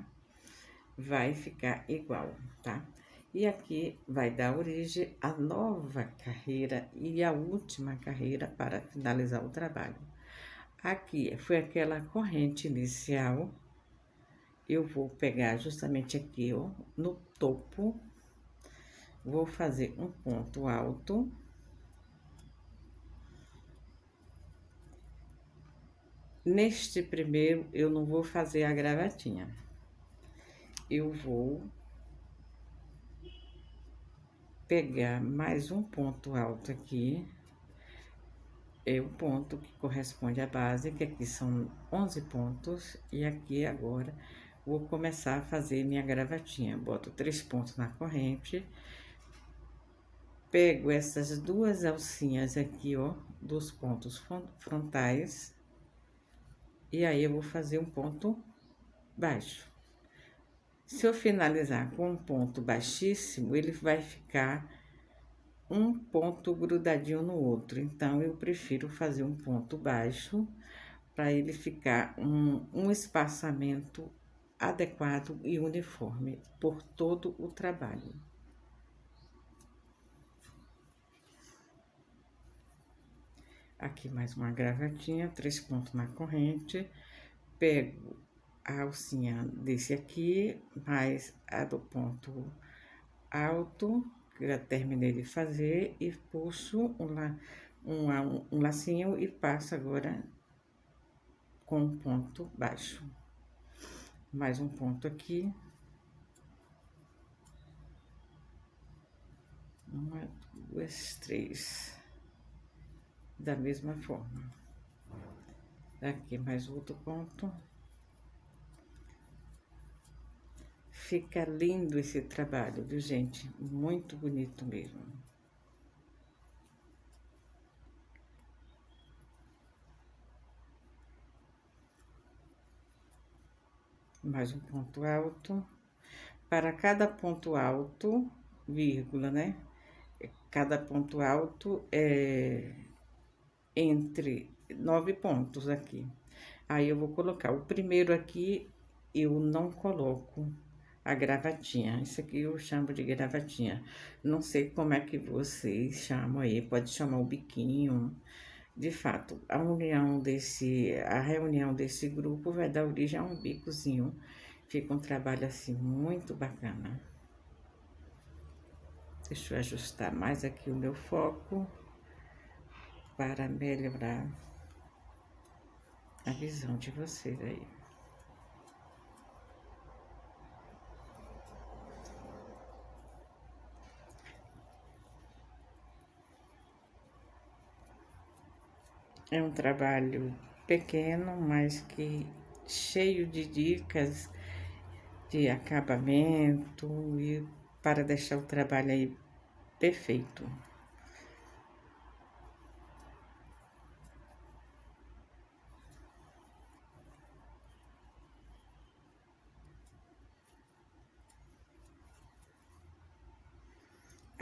vai ficar igual, tá? E aqui vai dar origem à nova carreira e à última carreira para finalizar o trabalho. Aqui foi aquela corrente inicial. Eu vou pegar justamente aqui, ó, no topo. Vou fazer um ponto alto. Neste primeiro, eu não vou fazer a gravatinha. Eu vou pegar mais um ponto alto aqui. É o ponto que corresponde à base, que aqui são 11 pontos. E aqui agora, vou começar a fazer minha gravatinha. Boto 3 pontos na corrente. Pego essas 2 alcinhas aqui, ó, dos pontos frontais. E aí, eu vou fazer um ponto baixo. Se eu finalizar com um ponto baixíssimo, ele vai ficar um ponto grudadinho no outro. Então, eu prefiro fazer um ponto baixo para ele ficar um espaçamento adequado e uniforme por todo o trabalho. Aqui mais uma gravatinha, 3 pontos na corrente. Pego a alcinha desse aqui, mais a do ponto alto, que já terminei de fazer, e puxo um lacinho e passo agora com um ponto baixo. Mais um ponto aqui. 1, 2, 3. Da mesma forma. Aqui mais outro ponto. Fica lindo esse trabalho, viu, gente? Muito bonito mesmo. Mais um ponto alto. Para cada ponto alto, vírgula, né? Cada ponto alto é entre 9 pontos aqui. Aí, eu vou colocar o primeiro aqui, eu não coloco a gravatinha. Isso aqui eu chamo de gravatinha. Não sei como é que vocês chamam aí, pode chamar o biquinho. De fato, a reunião desse grupo vai dar origem a um bicozinho. Fica um trabalho assim muito bacana. Deixa eu ajustar mais aqui o meu foco para melhorar a visão de vocês aí. É um trabalho pequeno, mas que cheio de dicas de acabamento e para deixar o trabalho aí perfeito.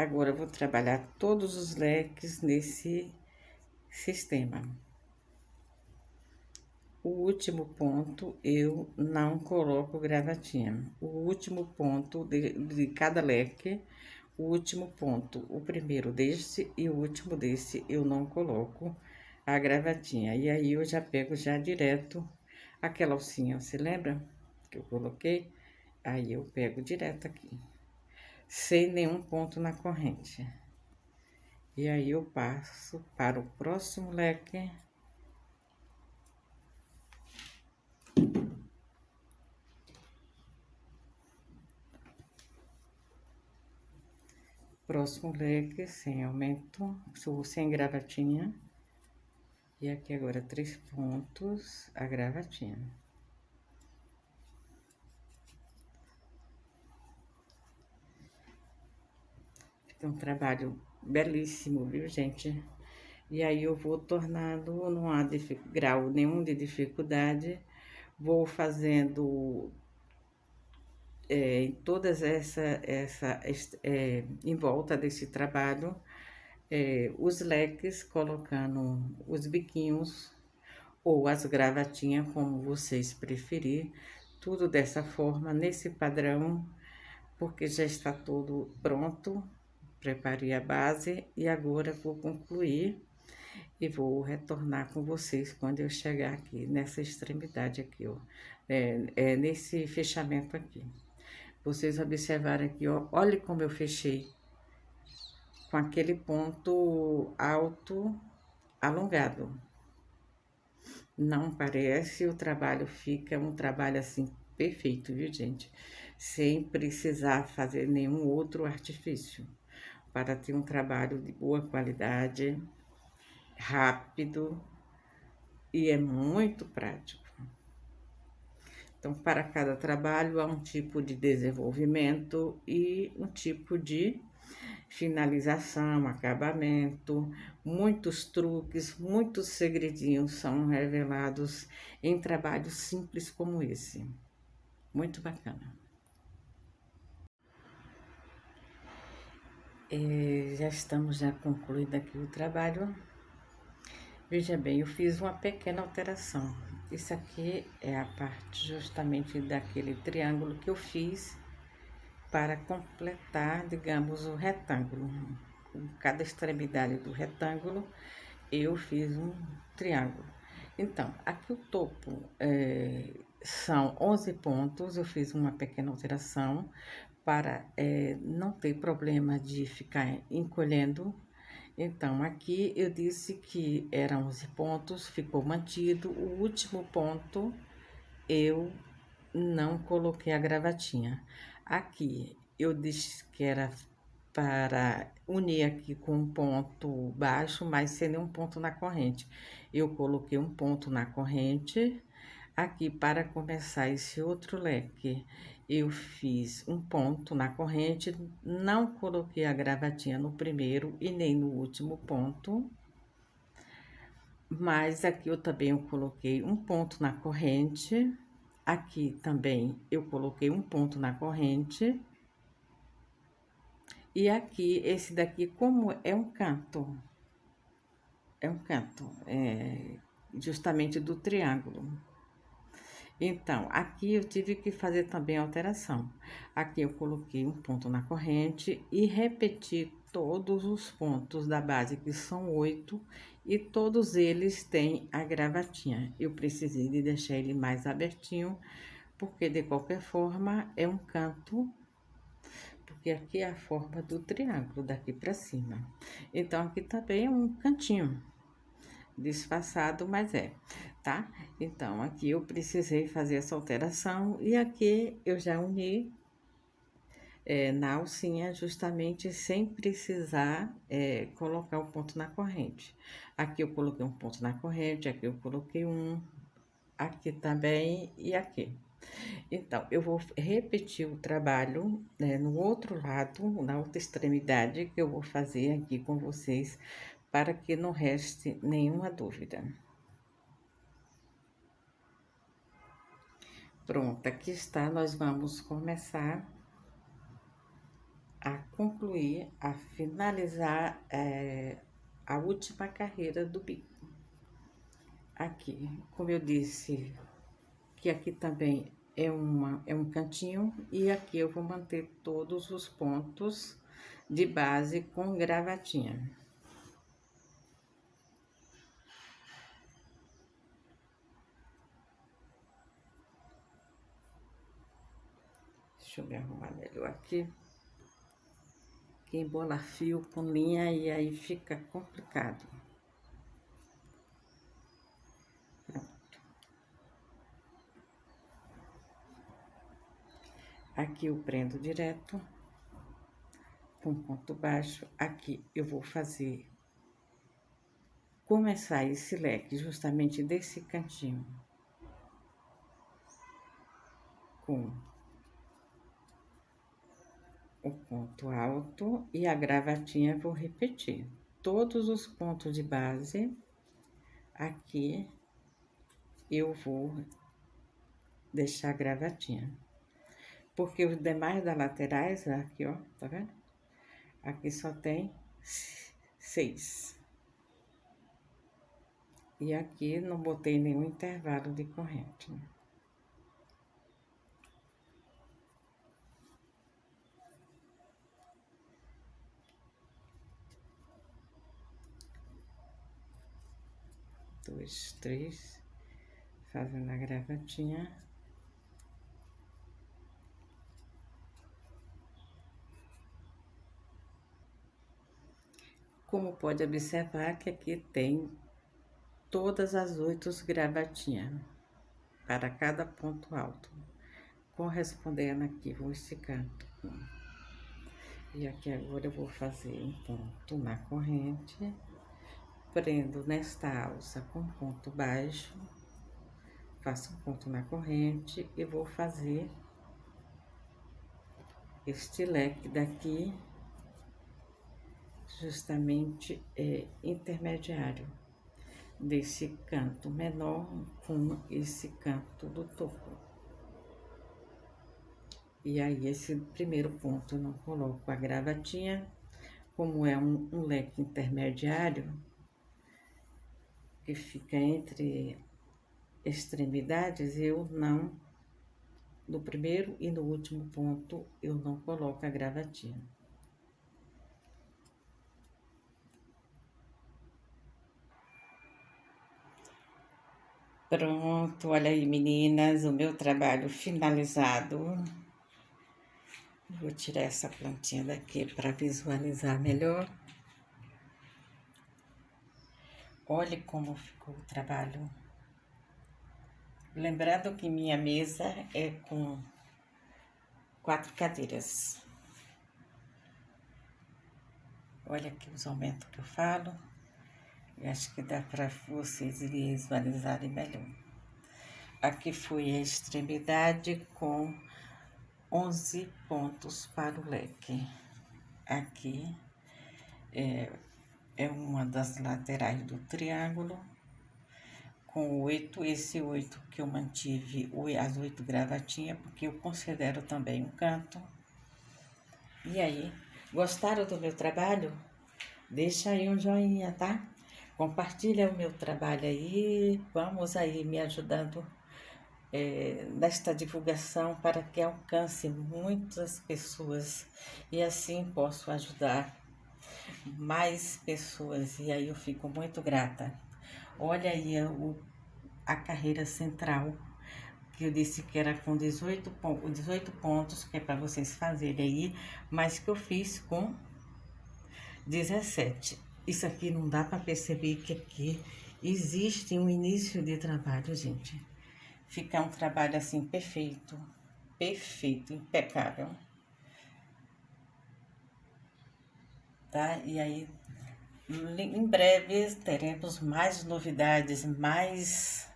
Agora, eu vou trabalhar todos os leques nesse sistema. O último ponto, eu não coloco gravatinha. O último ponto de cada leque, o último ponto, o primeiro desse e o último desse, eu não coloco a gravatinha. E aí, eu já pego já direto aquela alcinha, você lembra que eu coloquei? Aí, eu pego direto aqui, sem nenhum ponto na corrente. E aí, eu passo para o próximo leque. Próximo leque, sem aumento, sem gravatinha. E aqui agora 3 pontos, a gravatinha. Fica um trabalho belíssimo, viu, gente? E aí, eu vou tornando, não há grau nenhum de dificuldade. Vou fazendo em todas em volta desse trabalho, os leques, colocando os biquinhos ou as gravatinhas, como vocês preferir, tudo dessa forma, nesse padrão, porque já está tudo pronto. Preparei a base e agora vou concluir e vou retornar com vocês quando eu chegar aqui, nessa extremidade aqui, ó, nesse fechamento aqui. Vocês observaram aqui, ó, olha como eu fechei com aquele ponto alto alongado. Não parece, o trabalho fica um trabalho assim perfeito, viu, gente? Sem precisar fazer nenhum outro artifício, para ter um trabalho de boa qualidade, rápido e é muito prático. Então, para cada trabalho há um tipo de desenvolvimento e um tipo de finalização, acabamento, muitos truques, muitos segredinhos são revelados em trabalhos simples como esse. Muito bacana. Já estamos já concluindo aqui o trabalho. Veja bem, eu fiz uma pequena alteração. Isso aqui é a parte justamente daquele triângulo que eu fiz para completar, digamos, o retângulo. Em cada extremidade do retângulo, eu fiz um triângulo. Então, aqui o topo são 11 pontos, eu fiz uma pequena alteração para não ter problema de ficar encolhendo. Então, aqui eu disse que eram 11 pontos, ficou mantido. O último ponto, eu não coloquei a gravatinha. Aqui, eu disse que era para unir aqui com um ponto baixo, mas sem nenhum ponto na corrente. Eu coloquei um ponto na corrente. Aqui, para começar esse outro leque, eu fiz um ponto na corrente, não coloquei a gravatinha no primeiro e nem no último ponto. Mas aqui eu também coloquei um ponto na corrente. Aqui também eu coloquei um ponto na corrente. E aqui, esse daqui, como é um canto, justamente do triângulo. Então, aqui eu tive que fazer também alteração. Aqui eu coloquei um ponto na corrente e repeti todos os pontos da base, que são 8, e todos eles têm a gravatinha. Eu precisei de deixar ele mais abertinho, porque de qualquer forma é um canto, porque aqui é a forma do triângulo, daqui para cima. Então, aqui também é um cantinho disfarçado, mas tá? Então, aqui eu precisei fazer essa alteração e aqui eu já uni na alcinha, justamente sem precisar colocar o ponto na corrente. Aqui eu coloquei um ponto na corrente, aqui eu coloquei um, aqui também e aqui. Então, eu vou repetir o trabalho no outro lado, na outra extremidade, que eu vou fazer aqui com vocês, para que não reste nenhuma dúvida. Pronto, aqui está, nós vamos começar a a concluir, a finalizar a última carreira do bico. Aqui, como eu disse, que aqui também é um cantinho, e aqui eu vou manter todos os pontos de base com gravatinha. Deixa eu me arrumar melhor aqui. Que embola fio com linha e aí fica complicado. Pronto. Aqui eu prendo direto com ponto baixo. Aqui eu vou começar esse leque justamente desse cantinho com o ponto alto, e a gravatinha vou repetir. Todos os pontos de base, aqui eu vou deixar a gravatinha. Porque os demais das laterais, aqui ó, tá vendo? Aqui só tem 6. E aqui não botei nenhum intervalo de corrente. Dois, três, fazendo a gravatinha. Como pode observar que aqui tem todas as 8 gravatinhas para cada ponto alto, correspondendo aqui, vou esticando. E aqui agora eu vou fazer um ponto na corrente, prendo nesta alça com ponto baixo, faço um ponto na corrente e vou fazer este leque daqui, justamente intermediário desse canto menor com esse canto do topo. E aí, esse primeiro ponto eu não coloco a gravatinha, como é um leque intermediário, que fica entre extremidades, eu não, no primeiro e no último ponto, eu não coloco a gravatinha. Pronto, olha aí, meninas, o meu trabalho finalizado. Vou tirar essa plantinha daqui para visualizar melhor. Olha como ficou o trabalho. Lembrando que minha mesa é com 4 cadeiras. Olha aqui os aumentos que eu falo. Eu acho que dá para vocês visualizarem melhor. Aqui foi a extremidade com 11 pontos para o leque. Aqui é uma das laterais do triângulo, com 8, esse 8 que eu mantive, as 8 gravatinhas, porque eu considero também um canto. E aí, gostaram do meu trabalho? Deixa aí um joinha, tá? Compartilha o meu trabalho aí, vamos aí me ajudando nesta divulgação para que alcance muitas pessoas e assim posso ajudar mais pessoas, e aí eu fico muito grata. Olha aí a carreira central, que eu disse que era com 18 pontos, que é para vocês fazerem aí, mas que eu fiz com 17. Isso aqui não dá para perceber que aqui existe um início de trabalho, gente. Fica um trabalho assim perfeito, perfeito, impecável. Tá? E aí, em breve teremos mais novidades, mais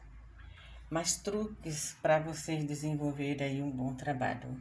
truques para vocês desenvolverem aí um bom trabalho.